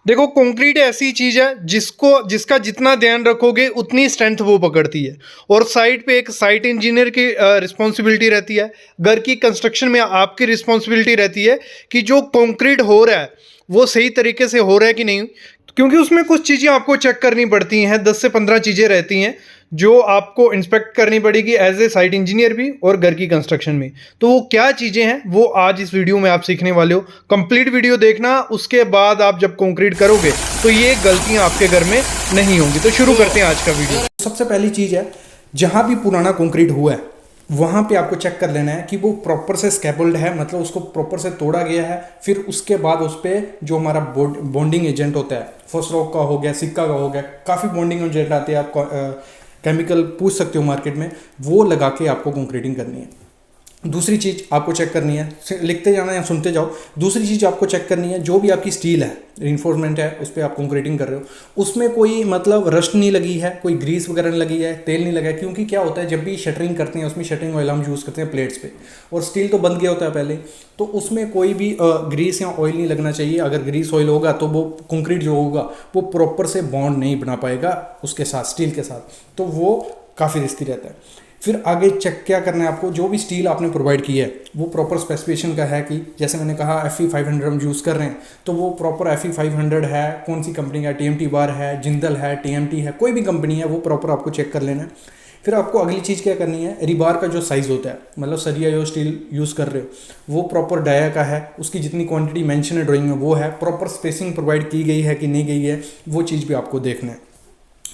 देखो, कंक्रीट ऐसी चीज़ है जिसका जितना ध्यान रखोगे उतनी स्ट्रेंथ वो पकड़ती है। और साइट पे एक साइट इंजीनियर की रिस्पॉन्सिबिलिटी रहती है। घर की कंस्ट्रक्शन में आपकी रिस्पॉन्सिबिलिटी रहती है कि जो कंक्रीट हो रहा है वो सही तरीके से हो रहा है कि नहीं, क्योंकि उसमें कुछ चीज़ें आपको चेक करनी पड़ती हैं। 10 से 15 चीज़ें रहती हैं जो आपको इंस्पेक्ट करनी पड़ेगी एज ए साइट इंजीनियर भी और घर की कंस्ट्रक्शन में। तो वो क्या चीज़ें हैं वो आज इस वीडियो में आप सीखने वाले हो। कंप्लीट वीडियो देखना, उसके बाद आप जब कंक्रीट करोगे तो ये गलतियां आपके घर में नहीं होंगी। तो शुरू करते हैं आज का वीडियो। सबसे पहली चीज़ है, जहाँ भी पुराना कंक्रीट हुआ है वहाँ पे आपको चेक कर लेना है कि वो प्रॉपर से स्कैफोल्ड है, मतलब उसको प्रॉपर से तोड़ा गया है। फिर उसके बाद उस पर जो हमारा बॉन्डिंग एजेंट होता है, फॉस्फोरस का हो गया, सिक्का का हो गया, काफ़ी बॉन्डिंग एजेंट आते हैं, आप केमिकल पूछ सकते हो मार्केट में, वो लगा के आपको कंक्रीटिंग करनी है। दूसरी चीज़ आपको चेक करनी है, लिखते जाना या सुनते जाओ। दूसरी चीज़ आपको चेक करनी है, जो भी आपकी स्टील है, रिइंफोर्समेंट है, उस पर आप कंक्रीटिंग कर रहे हो, उसमें कोई मतलब रस्ट नहीं लगी है, कोई ग्रीस वगैरह नहीं लगी है, तेल नहीं लगा है। क्योंकि क्या होता है, जब भी शटरिंग करते हैं उसमें शटरिंग ऑयल हम यूज़ करते हैं प्लेट्स पे, और स्टील तो बंद गया होता है पहले, तो उसमें कोई भी ग्रीस या ऑयल नहीं लगना चाहिए। अगर ग्रीस ऑयल होगा तो वो कंक्रीट जो होगा वो प्रॉपर से बॉन्ड नहीं बना पाएगा उसके साथ, स्टील के साथ, तो वो काफ़ी रिस्की रहता है। फिर आगे चेक क्या करना है आपको, जो भी स्टील आपने प्रोवाइड की है वो प्रॉपर स्पेसिफिकेशन का है कि जैसे मैंने कहा FE 500 हम यूज़ कर रहे हैं, तो वो प्रॉपर FE 500 है, कौन सी कंपनी का, TMT बार है, जिंदल है, TMT है, कोई भी कंपनी है, वो प्रॉपर आपको चेक कर लेना है। फिर आपको अगली चीज़ क्या करनी है, रिबार का जो साइज़ होता है, मतलब सरिया जो स्टील यूज़ कर रहे हो वो प्रॉपर डाया का है, उसकी जितनी क्वांटिटी मेंशन है ड्राइंग में वो है, प्रॉपर स्पेसिंग प्रोवाइड की गई है कि नहीं गई है, वो चीज़ भी आपको देखना है।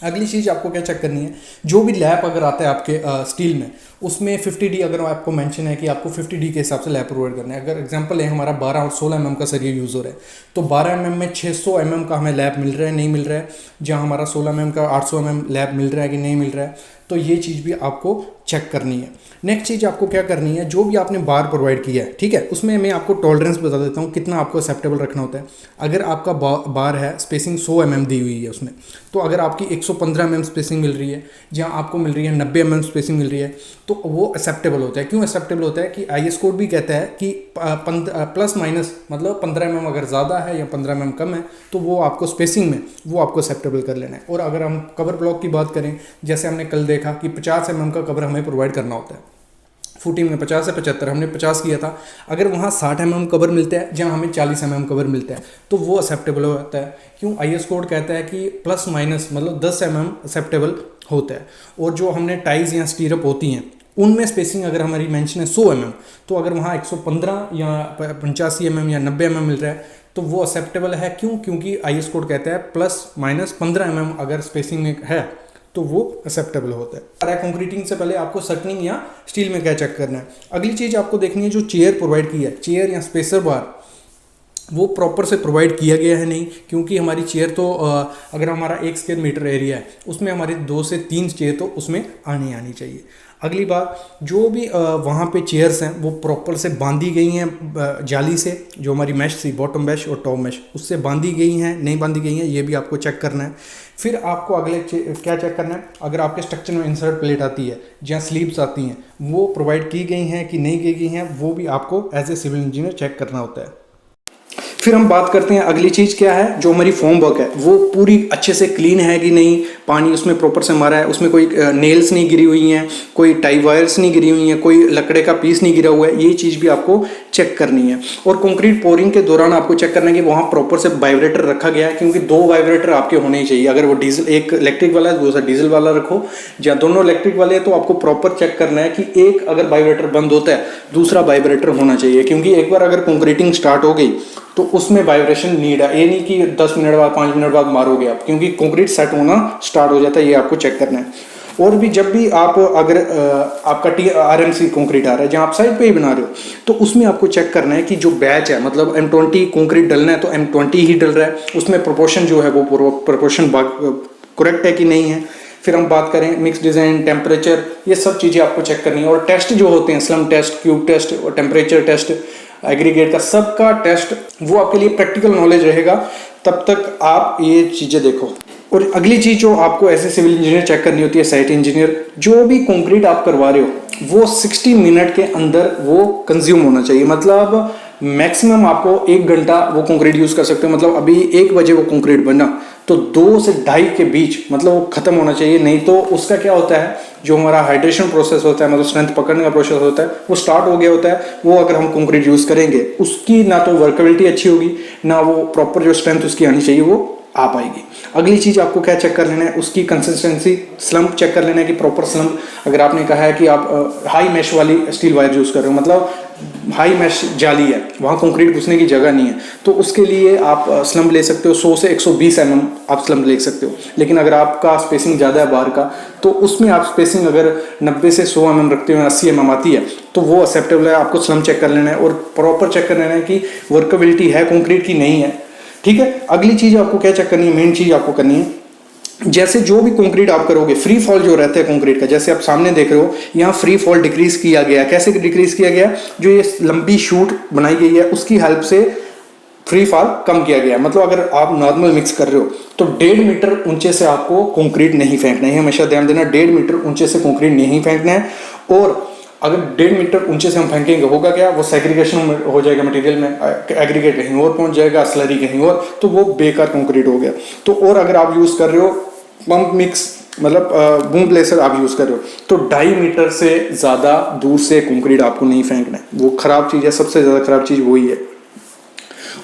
अगली चीज़ आपको क्या चेक करनी है, जो भी लैप अगर आता है आपके स्टील में, उसमें 50D अगर आपको मेंशन है कि आपको 50D के हिसाब से लैप प्रोवाइड करना है। अगर एग्जांपल है हमारा 12 और 16 mm का सरिया यूज़ हो रहा है, तो 12 mm में 600 mm का हमें लैप मिल रहा है नहीं मिल रहा है, जहाँ हमारा 16 mm का 800 mm लैप मिल रहा है कि नहीं मिल रहा है, तो ये चीज़ भी आपको चेक करनी है। नेक्स्ट चीज़ आपको क्या करनी है, जो भी आपने बार प्रोवाइड किया है, ठीक है, उसमें मैं आपको टॉलरेंस बता देता हूँ कितना आपको एक्सेप्टेबल रखना होता है। अगर आपका बार है, स्पेसिंग 100 mm दी हुई है उसमें, तो अगर आपकी 115 mm स्पेसिंग मिल रही है, जहाँ आपको मिल रही है 90 mm स्पेसिंग मिल रही है, तो वो एक्सेप्टेबल होता है। क्यों एक्सेप्टेबल होता है कि IS कोड भी कहता है कि प्लस माइनस मतलब 15 mm अगर ज़्यादा है या 15 mm कम है, तो वो आपको स्पेसिंग में वो आपको एक्सेप्टेबल कर लेना है। और अगर हम कवर ब्लॉक की बात करें, जैसे हमने कल देखा कि 50 mm का कवर हमें प्रोवाइड करना होता है, फुटिंग में 50 से 75, हमने 50 किया था, अगर वहाँ 60 mm कवर मिलता है जहाँ हमें 40 mm कवर मिलता है, तो वो एक्सेप्टेबल होता है। क्यों, IS कोड कहता है कि प्लस माइनस मतलब 10 mm एक्सेप्टेबल होता है। और जो हमने टाइज या स्टीरअप होती हैं उनमें स्पेसिंग अगर हमारी मेंशन है 100 mm, तो अगर वहाँ 115 या 85 mm या 90 mm मिल रहा है तो वो एक्सेप्टेबल है। क्यों, क्योंकि IS कोड कहता है प्लस माइनस 15 mm अगर स्पेसिंग में है तो वो एक्सेप्टेबल होता है। कंक्रीटिंग से पहले आपको सर्टनिंग या स्टील में क्या चेक करना है। अगली चीज़ आपको देखनी है, जो चेयर प्रोवाइड की है, चेयर या स्पेसर बार, वो प्रॉपर से प्रोवाइड किया गया है नहीं। क्योंकि हमारी चेयर तो अगर हमारा 1 स्क्वायर मीटर एरिया है उसमें हमारी 2 से 3 चेयर तो उसमें आनी चाहिए। अगली बात, जो भी वहाँ पे चेयर्स हैं वो प्रॉपर से बांधी गई हैं जाली से, जो हमारी मैश थी, बॉटम मैश और टॉप मैश, उससे बांधी गई हैं नहीं बांधी गई हैं, ये भी आपको चेक करना है। फिर आपको अगले क्या चेक करना है, अगर आपके स्ट्रक्चर में इंसर्ट प्लेट आती है, जहाँ स्लीव्स आती हैं, वो प्रोवाइड की गई हैं कि नहीं की गई हैं, वो भी आपको as a civil engineer check करना होता है। फिर हम बात करते हैं अगली चीज़ क्या है, जो हमारी फॉर्म वर्क है वो पूरी अच्छे से क्लीन है कि नहीं, पानी उसमें प्रॉपर से मारा है, उसमें कोई नेल्स नहीं गिरी हुई हैं, कोई टाई वायर्स नहीं गिरी हुई हैं, कोई लकड़े का पीस नहीं गिरा हुआ है, ये चीज़ भी आपको चेक करनी है। और कंक्रीट पोरिंग के दौरान आपको चेक करना है कि वहाँ प्रॉपर से वाइब्रेटर रखा गया है, क्योंकि 2 वाइब्रेटर आपके होने ही चाहिए। अगर वो डीजल, एक इलेक्ट्रिक वाला है दूसरा डीजल वाला रखो, जहाँ दोनों इलेक्ट्रिक वाले हैं तो आपको प्रॉपर चेक करना है कि एक अगर वाइब्रेटर बंद होता है दूसरा वाइब्रेटर होना चाहिए। क्योंकि एक बार अगर कंक्रीटिंग स्टार्ट हो गई तो उसमें वाइब्रेशन नीड है, ये नहीं कि 10 मिनट बाद 5 मिनट बाद मारोगे आप, क्योंकि कंक्रीट सेट होना स्टार्ट हो जाता है, ये आपको चेक करना है। और भी जब भी आप अगर आपका RMC कंक्रीट आ रहा है जहाँ आप साइड पे ही बना रहे हो, तो उसमें आपको चेक करना है कि जो बैच है, मतलब M20 कंक्रीट डलना है तो M20 ही डल रहा है, उसमें प्रोपोर्शन जो है वो प्रोपोर्शन करेक्ट है कि नहीं है। फिर हम बात करें मिक्स डिज़ाइन, टेम्परेचर, ये सब चीज़ें आपको चेक करनी है। और टेस्ट जो होते हैं, स्लम टेस्ट, क्यूब टेस्ट और टेम्परेचर टेस्ट, एग्रीगेट का सबका टेस्ट, वो आपके लिए प्रैक्टिकल नॉलेज रहेगा, तब तक आप ये चीज़ें देखो। और अगली चीज़ जो आपको ऐसे सिविल इंजीनियर चेक करनी होती है, साइट इंजीनियर, जो भी कंक्रीट आप करवा रहे हो वो 60 मिनट के अंदर वो कंज्यूम होना चाहिए। मतलब मैक्सिमम आपको 1 घंटा वो कंक्रीट यूज़ कर सकते हो। मतलब अभी 1 बजे वो कंक्रीट बना तो 2 से 2:30 के बीच मतलब वो खत्म होना चाहिए, नहीं तो उसका क्या होता है, जो हमारा हाइड्रेशन प्रोसेस होता है, मतलब स्ट्रेंथ पकड़ने का प्रोसेस होता है, वो स्टार्ट हो गया होता है। वो अगर हम कंक्रीट यूज़ करेंगे उसकी ना तो वर्केबिलिटी अच्छी होगी, ना वो प्रॉपर जो स्ट्रेंथ उसकी आनी चाहिए वो आ पाएगी। अगली चीज़ आपको क्या चेक कर लेना है, उसकी कंसिस्टेंसी, स्लम्प चेक कर लेना है कि प्रॉपर स्लम्प। अगर आपने कहा है कि आप हाई मैश वाली स्टील वायर यूज़ कर रहे हो, मतलब हाई मैश जाली है, वहाँ कंक्रीट घुसने की जगह नहीं है, तो उसके लिए आप स्लम्प ले सकते हो 100 से 120 mm आप स्लम्प ले सकते हो। लेकिन अगर आपका स्पेसिंग ज़्यादा है बाहर का, तो उसमें आप स्पेसिंग अगर 90 से 100 mm रखते हो, 80 mm आती है, तो वो एक्सेप्टेबल है। आपको स्लम्प चेक कर लेना है और प्रॉपर चेक कर लेना है कि वर्केबिलिटी है कंक्रीट की नहीं है, ठीक है। अगली चीज़ आपको क्या चेक करनी है, मेन चीज़ आपको करनी है, जैसे जो भी कंक्रीट आप करोगे, फ्री फॉल जो रहता है कंक्रीट का, जैसे आप सामने देख रहे हो यहाँ फ्री फॉल डिक्रीज किया गया। कैसे डिक्रीज किया गया, जो ये लंबी शूट बनाई गई है उसकी हेल्प से फ्री फॉल कम किया गया। मतलब अगर आप नॉर्मल मिक्स कर रहे हो तो 1.5 मीटर ऊंचे से आपको कंक्रीट नहीं फेंकना है, हमेशा ध्यान देना, 1.5 मीटर ऊंचे से कंक्रीट नहीं फेंकना है। और अगर 1.5 मीटर ऊंचे से हम फेंकेंगे, होगा क्या, वो सेग्रीगेशन हो जाएगा मटेरियल में, एग्रीगेट कहीं और पहुंच जाएगा, स्लरी कहीं और, तो वो बेकार कंक्रीट हो गया। तो और अगर आप यूज़ कर रहे हो पंप मिक्स, मतलब बूम प्लेसर आप यूज़ कर रहे हो, तो 2.5 मीटर से ज़्यादा दूर से कंक्रीट आपको नहीं फेंकना है, वो ख़राब चीज़ है, सबसे ज़्यादा ख़राब चीज़ वही है।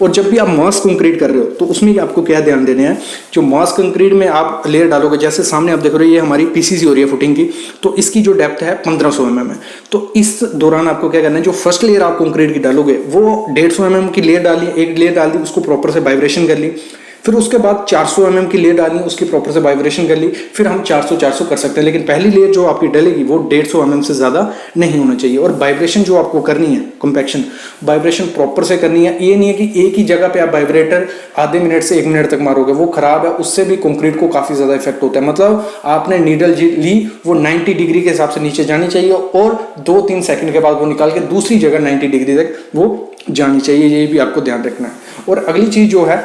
और जब भी आप मास कंक्रीट कर रहे हो तो उसमें आपको क्या ध्यान देना है, जो मास कंक्रीट में आप लेयर डालोगे, जैसे सामने आप देख रहे हो ये हमारी पीसीसी हो रही है फुटिंग की, तो इसकी जो डेप्थ है 1500 mm है। तो इस दौरान आपको क्या करना है, जो फर्स्ट लेयर आप कंक्रीट की डालोगे वो 150 mm की लेयर डाली, एक लेयर डाल दी, उसको प्रॉपर से वाइब्रेशन कर ली, फिर उसके बाद 400 mm की लेयर डालनी, उसकी प्रॉपर से वाइब्रेशन कर ली, फिर हम 400 कर सकते हैं। लेकिन पहली लेयर जो आपकी डलेगी वो 150 mm से ज़्यादा नहीं होना चाहिए। और वाइब्रेशन जो आपको करनी है, कंपैक्शन वाइब्रेशन प्रॉपर से करनी है। ये नहीं है कि एक ही जगह पे आप वाइब्रेटर आधे मिनट से 1 मिनट तक मारोगे, वो खराब है, उससे भी कंक्रीट को काफ़ी ज़्यादा इफेक्ट होता है। मतलब आपने नीडल ली, वो 90 डिग्री के हिसाब से नीचे जानी चाहिए और 2-3 सेकंड के बाद वो निकाल के दूसरी जगह 90 डिग्री तक वो जानी चाहिए, ये भी आपको ध्यान रखना है। और अगली चीज़ जो है,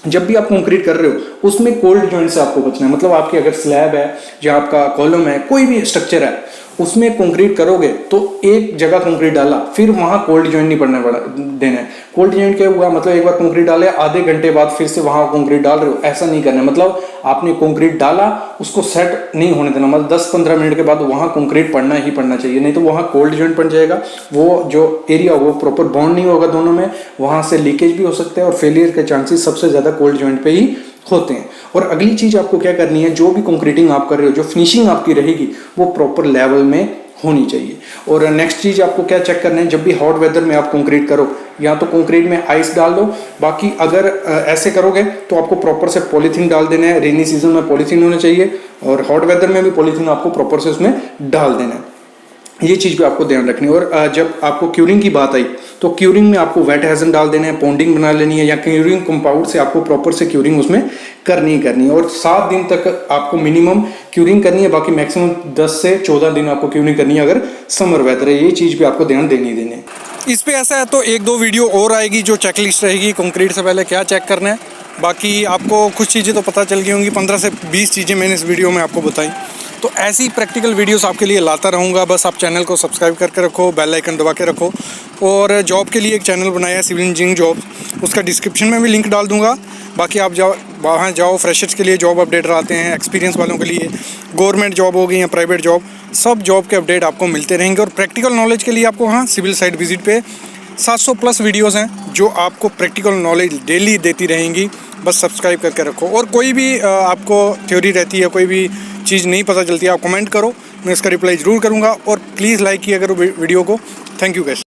जब भी आप कंक्रीट कर रहे हो उसमें कोल्ड जॉइंट से आपको बचना है। मतलब आपकी अगर स्लैब है या आपका कॉलम है, कोई भी स्ट्रक्चर है, उसमें कंक्रीट करोगे तो एक जगह कंक्रीट डाला, फिर वहां कोल्ड जॉइंट नहीं पड़ने वाला देना है। कोल्ड जॉइंट क्या हुआ, मतलब एक बार कंक्रीट डाले, आधे घंटे बाद फिर से वहां कंक्रीट डाल रहे हो, ऐसा नहीं करना है। मतलब आपने कंक्रीट डाला, उसको सेट नहीं होने देना, मतलब 10-15 मिनट के बाद वहां कंक्रीट पड़ना ही पड़ना चाहिए, नहीं तो वहां कोल्ड जॉइंट पड़ जाएगा। वो जो एरिया वो प्रॉपर बॉन्ड नहीं होगा दोनों में, वहां से लीकेज भी हो सकता है और फेलियर के चांसेस सबसे ज्यादा कोल्ड जॉइंट पे ही होते हैं। और अगली चीज आपको क्या करनी है, जो भी कंक्रीटिंग आप कर रहे हो, जो फिनिशिंग आपकी रहेगी वो प्रॉपर लेवल में होनी चाहिए। और नेक्स्ट चीज आपको क्या चेक करना है, जब भी हॉट वेदर में आप कंक्रीट करो, या तो कंक्रीट में आइस डाल दो, बाकी अगर ऐसे करोगे तो आपको प्रॉपर से पॉलीथीन डाल देना है। रेनी सीजन में पॉलीथीन होना चाहिए और हॉट वेदर में भी पॉलीथीन आपको प्रॉपर से उसमें डाल देना है। ये चीज़ भी आपको ध्यान रखनी है। और जब आपको क्यूरिंग की बात आई तो क्यूरिंग में आपको वेट हेजन डाल देना है, पॉन्डिंग बना लेनी है, या क्यूरिंग कंपाउंड से आपको प्रॉपर से क्यूरिंग उसमें करनी है। और 7 दिन तक आपको मिनिमम क्यूरिंग करनी है, बाकी मैक्सिमम 10 से 14 दिन आपको क्यूरिंग करनी है अगर समर वेदर है। ये चीज़ भी आपको ध्यान देनी है। इस पे ऐसा है तो 1-2 वीडियो और आएगी जो चेकलिस्ट रहेगी कंक्रीट से पहले क्या चेक करना है। बाकी आपको कुछ चीज़ें तो पता चल गई होंगी, 15 से 20 चीज़ें मैंने इस वीडियो में आपको बताई। तो ऐसी प्रैक्टिकल वीडियोस आपके लिए लाता रहूँगा। बस आप चैनल को सब्सक्राइब करके रखो, बेल आइकन दबा के रखो। और जॉब के लिए एक चैनल बनाया है सिविल इंजीनियरिंग जॉब, उसका डिस्क्रिप्शन में भी लिंक डाल दूँगा। बाकी आप वहाँ जाओ, फ्रेशर्स के लिए जॉब अपडेट आते हैं, एक्सपीरियंस वालों के लिए गवर्नमेंट जॉब हो गई या प्राइवेट जॉब, सब जॉब के अपडेट आपको मिलते रहेंगे। और प्रैक्टिकल नॉलेज के लिए आपको वहाँ सिविल साइट विजिट पे 700+ वीडियोस हैं जो आपको प्रैक्टिकल नॉलेज डेली देती रहेंगी। बस सब्सक्राइब करके रखो। और कोई भी आपको थ्योरी रहती है, कोई भी चीज़ नहीं पता चलती है, आप कमेंट करो, मैं इसका रिप्लाई ज़रूर करूँगा। और प्लीज़ लाइक किया करो वीडियो को। Thank you guys.